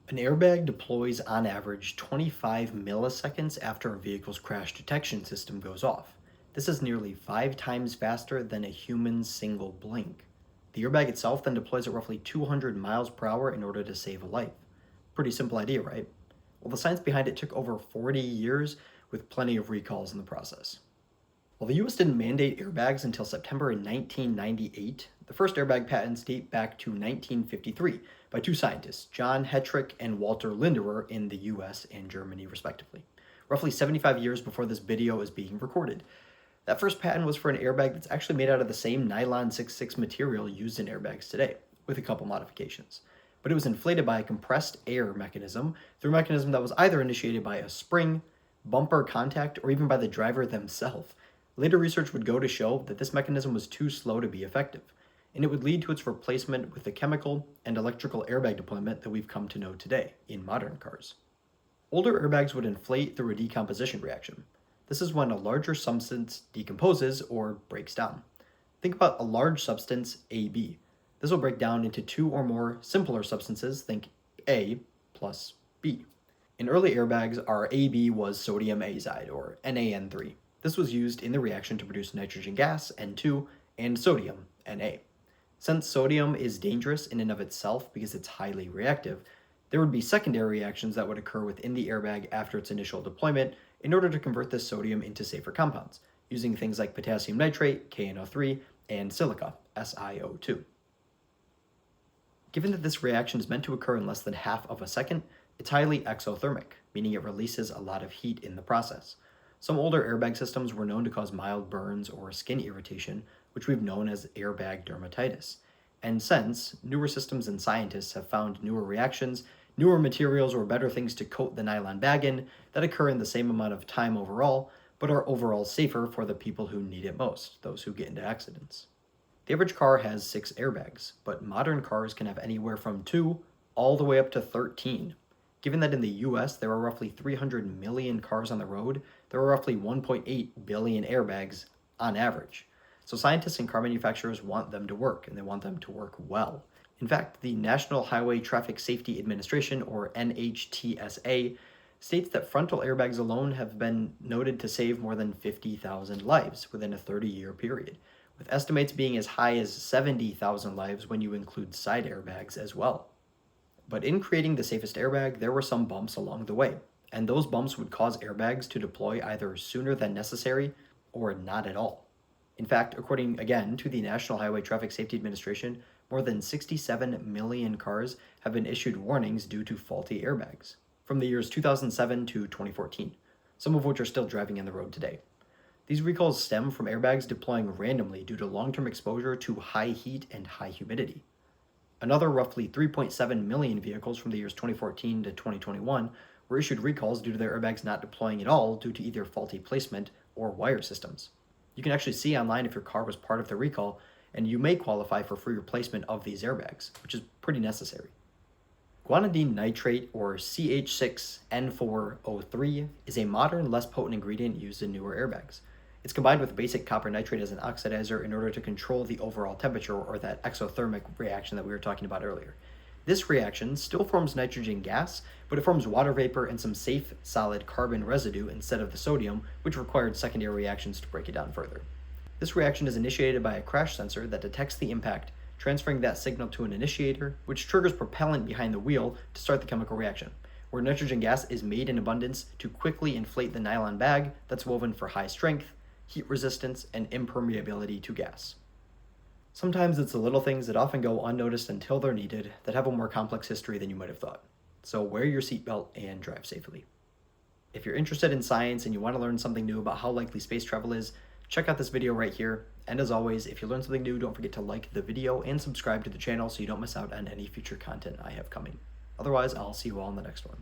An airbag deploys on average 25 milliseconds after a vehicle's crash detection system goes off. This is nearly 5 times faster than a human's single blink. The airbag itself then deploys at roughly 200 miles per hour in order to save a life. Pretty simple idea, right? Well, the science behind it took over 40 years with plenty of recalls in the process. While the US didn't mandate airbags until September in 1998, the first airbag patents date back to 1953 by two scientists, John Hetrick and Walter Linderer, in the US and Germany, respectively, roughly 75 years before this video is being recorded. That first patent was for an airbag that's actually made out of the same nylon 6/6 material used in airbags today, with a couple modifications. But it was inflated by a compressed air mechanism through a mechanism that was either initiated by a spring, bumper contact, or even by the driver themselves. Later research would go to show that this mechanism was too slow to be effective, and it would lead to its replacement with the chemical and electrical airbag deployment that we've come to know today in modern cars. Older airbags would inflate through a decomposition reaction. This is when a larger substance decomposes or breaks down. Think about a large substance, AB. This will break down into two or more simpler substances, think A plus B. In early airbags, our AB was sodium azide, or NaN3. This was used in the reaction to produce nitrogen gas, N2, and sodium, Na. Since sodium is dangerous in and of itself because it's highly reactive, there would be secondary reactions that would occur within the airbag after its initial deployment in order to convert this sodium into safer compounds, using things like potassium nitrate, KNO3, and silica, SiO2. Given that this reaction is meant to occur in less than half of a second, it's highly exothermic, meaning it releases a lot of heat in the process. Some older airbag systems were known to cause mild burns or skin irritation, which we've known as airbag dermatitis. And since, newer systems and scientists have found newer reactions, newer materials, or better things to coat the nylon bag in that occur in the same amount of time overall, but are overall safer for the people who need it most, those who get into accidents. The average car has 6 airbags, but modern cars can have anywhere from 2 all the way up to 13. Given that in the US there are roughly 300 million cars on the road, there are roughly 1.8 billion airbags on average. So scientists and car manufacturers want them to work, and they want them to work well. In fact, the National Highway Traffic Safety Administration, or NHTSA, states that frontal airbags alone have been noted to save more than 50,000 lives within a 30-year period, with estimates being as high as 70,000 lives when you include side airbags as well. But in creating the safest airbag, there were some bumps along the way, and those bumps would cause airbags to deploy either sooner than necessary or not at all. In fact, according again to the National Highway Traffic Safety Administration, more than 67 million cars have been issued warnings due to faulty airbags from the years 2007 to 2014, some of which are still driving on the road today. These recalls stem from airbags deploying randomly due to long-term exposure to high heat and high humidity. Another roughly 3.7 million vehicles from the years 2014 to 2021 were issued recalls due to their airbags not deploying at all due to either faulty placement or wire systems. You can actually see online if your car was part of the recall, and you may qualify for free replacement of these airbags, which is pretty necessary. Guanidine nitrate, or CH6N4O3, is a modern, less potent ingredient used in newer airbags. It's combined with basic copper nitrate as an oxidizer in order to control the overall temperature, or that exothermic reaction that we were talking about earlier. This reaction still forms nitrogen gas, but it forms water vapor and some safe, solid carbon residue instead of the sodium, which required secondary reactions to break it down further. This reaction is initiated by a crash sensor that detects the impact, transferring that signal to an initiator, which triggers propellant behind the wheel to start the chemical reaction, where nitrogen gas is made in abundance to quickly inflate the nylon bag that's woven for high strength, heat resistance, and impermeability to gas. Sometimes it's the little things that often go unnoticed until they're needed that have a more complex history than you might have thought. So wear your seatbelt and drive safely. If you're interested in science and you want to learn something new about how likely space travel is, check out this video right here. And as always, if you learn something new, don't forget to like the video and subscribe to the channel so you don't miss out on any future content I have coming. Otherwise, I'll see you all in the next one.